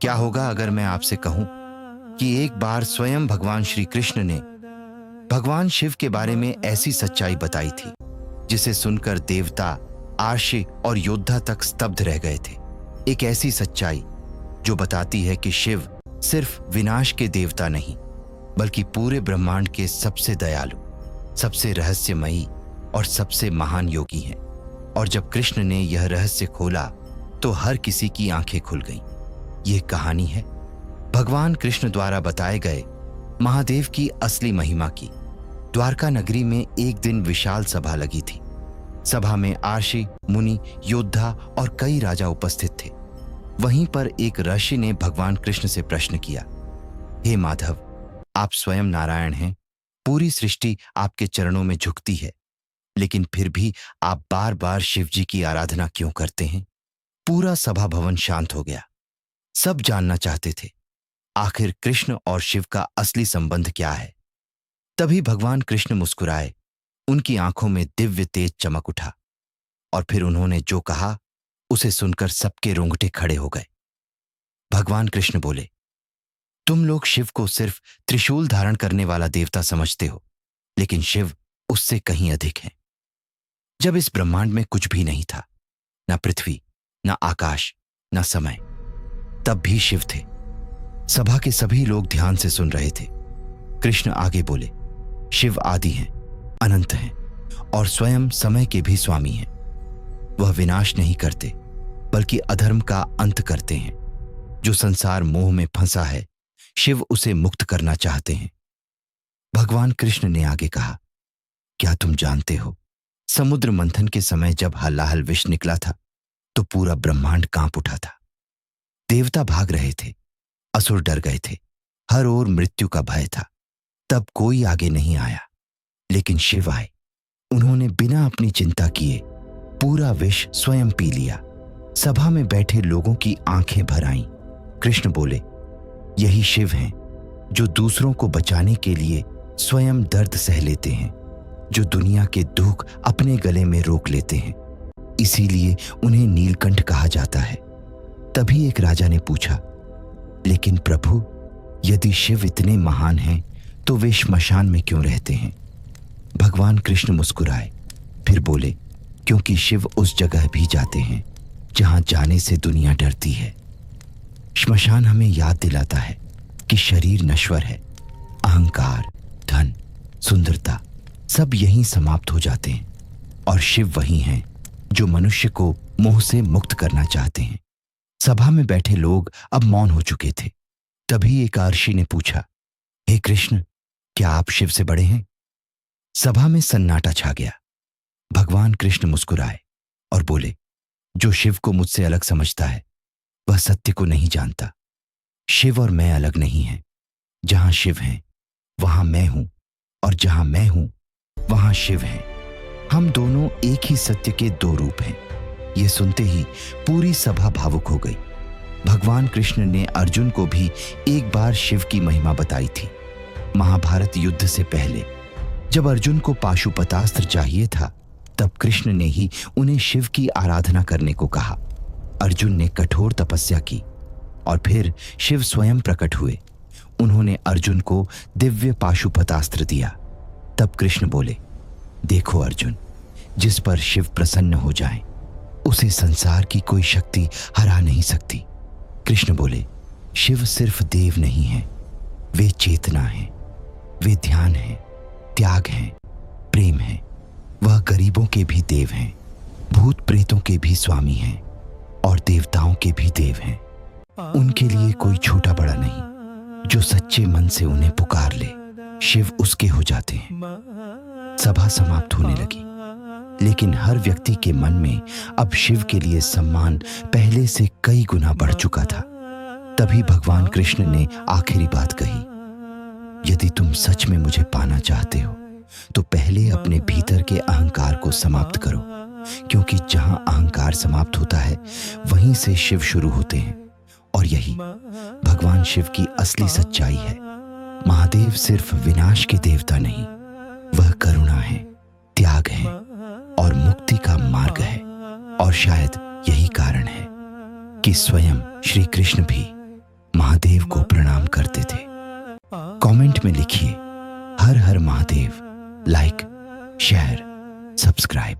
क्या होगा अगर मैं आपसे कहूं कि एक बार स्वयं भगवान श्री कृष्ण ने भगवान शिव के बारे में ऐसी सच्चाई बताई थी जिसे सुनकर देवता, आर्षि और योद्धा तक स्तब्ध रह गए थे। एक ऐसी सच्चाई जो बताती है कि शिव सिर्फ विनाश के देवता नहीं, बल्कि पूरे ब्रह्मांड के सबसे दयालु, सबसे रहस्यमयी और सबसे महान योगी हैं। और जब कृष्ण ने यह रहस्य खोला तो हर किसी की आंखें खुल गईं। यह कहानी है भगवान कृष्ण द्वारा बताए गए महादेव की असली महिमा की। द्वारका नगरी में एक दिन विशाल सभा लगी थी। सभा में आर्षि, मुनि, योद्धा और कई राजा उपस्थित थे। वहीं पर एक ऋषि ने भगवान कृष्ण से प्रश्न किया, हे माधव, आप स्वयं नारायण हैं, पूरी सृष्टि आपके चरणों में झुकती है, लेकिन फिर भी आप बार बार शिव जी की आराधना क्यों करते हैं? पूरा सभा भवन शांत हो गया। सब जानना चाहते थे आखिर कृष्ण और शिव का असली संबंध क्या है। तभी भगवान कृष्ण मुस्कुराए, उनकी आंखों में दिव्य तेज चमक उठा और फिर उन्होंने जो कहा उसे सुनकर सबके रोंगटे खड़े हो गए। भगवान कृष्ण बोले, तुम लोग शिव को सिर्फ त्रिशूल धारण करने वाला देवता समझते हो, लेकिन शिव उससे कहीं अधिक है। जब इस ब्रह्मांड में कुछ भी नहीं था, ना पृथ्वी, ना आकाश, ना समय, तब भी शिव थे। सभा के सभी लोग ध्यान से सुन रहे थे। कृष्ण आगे बोले, शिव आदि हैं, अनंत हैं और स्वयं समय के भी स्वामी हैं। वह विनाश नहीं करते, बल्कि अधर्म का अंत करते हैं। जो संसार मोह में फंसा है, शिव उसे मुक्त करना चाहते हैं। भगवान कृष्ण ने आगे कहा, क्या तुम जानते हो, समुद्र मंथन के समय जब हलाहल विष निकला था तो पूरा ब्रह्मांड कांप उठा था। देवता भाग रहे थे, असुर डर गए थे, हर ओर मृत्यु का भय था। तब कोई आगे नहीं आया, लेकिन शिव आए। उन्होंने बिना अपनी चिंता किए पूरा विष स्वयं पी लिया। सभा में बैठे लोगों की आंखें भर आईं। कृष्ण बोले, यही शिव हैं जो दूसरों को बचाने के लिए स्वयं दर्द सह लेते हैं, जो दुनिया के दुख अपने गले में रोक लेते हैं। इसीलिए उन्हें नीलकंठ कहा जाता है। तभी एक राजा ने पूछा, लेकिन प्रभु, यदि शिव इतने महान हैं तो वे श्मशान में क्यों रहते हैं? भगवान कृष्ण मुस्कुराए, फिर बोले, क्योंकि शिव उस जगह भी जाते हैं जहां जाने से दुनिया डरती है। श्मशान हमें याद दिलाता है कि शरीर नश्वर है, अहंकार, धन, सुंदरता सब यहीं समाप्त हो जाते हैं, और शिव वही हैं जो मनुष्य को मोह से मुक्त करना चाहते हैं। सभा में बैठे लोग अब मौन हो चुके थे। तभी एक आर्षि ने पूछा, हे कृष्ण, क्या आप शिव से बड़े हैं? सभा में सन्नाटा छा गया। भगवान कृष्ण मुस्कुराए और बोले, जो शिव को मुझसे अलग समझता है वह सत्य को नहीं जानता। शिव और मैं अलग नहीं हैं। जहां शिव हैं वहां मैं हूं, और जहां मैं हूं वहां शिव हैं। हम दोनों एक ही सत्य के दो रूप हैं। यह सुनते ही पूरी सभा भावुक हो गई। भगवान कृष्ण ने अर्जुन को भी एक बार शिव की महिमा बताई थी। महाभारत युद्ध से पहले जब अर्जुन को पाशुपतास्त्र चाहिए था, तब कृष्ण ने ही उन्हें शिव की आराधना करने को कहा। अर्जुन ने कठोर तपस्या की और फिर शिव स्वयं प्रकट हुए। उन्होंने अर्जुन को दिव्य पाशुपतास्त्र दिया। तब कृष्ण बोले, देखो अर्जुन, जिस पर शिव प्रसन्न हो जाए उसे संसार की कोई शक्ति हरा नहीं सकती। कृष्ण बोले, शिव सिर्फ देव नहीं है, वे चेतना हैं, वे ध्यान हैं, त्याग हैं, प्रेम हैं। वह गरीबों के भी देव हैं, भूत प्रेतों के भी स्वामी हैं और देवताओं के भी देव हैं। उनके लिए कोई छोटा बड़ा नहीं। जो सच्चे मन से उन्हें पुकार ले, शिव उसके हो जाते हैं। सभा समाप्त होने लगी, लेकिन हर व्यक्ति के मन में अब शिव के लिए सम्मान पहले से कई गुना बढ़ चुका था। तभी भगवान कृष्ण ने आखिरी बात कही, यदि तुम सच में मुझे पाना चाहते हो तो पहले अपने भीतर के अहंकार को समाप्त करो, क्योंकि जहां अहंकार समाप्त होता है वहीं से शिव शुरू होते हैं। और यही भगवान शिव की असली सच्चाई है। महादेव सिर्फ विनाश के देवता नहीं, वह करुणा है, त्याग है और मुक्ति का मार्ग है। और शायद यही कारण है कि स्वयं श्री कृष्ण भी महादेव को प्रणाम करते थे। कमेंट में लिखिए हर हर महादेव। Like, share, subscribe.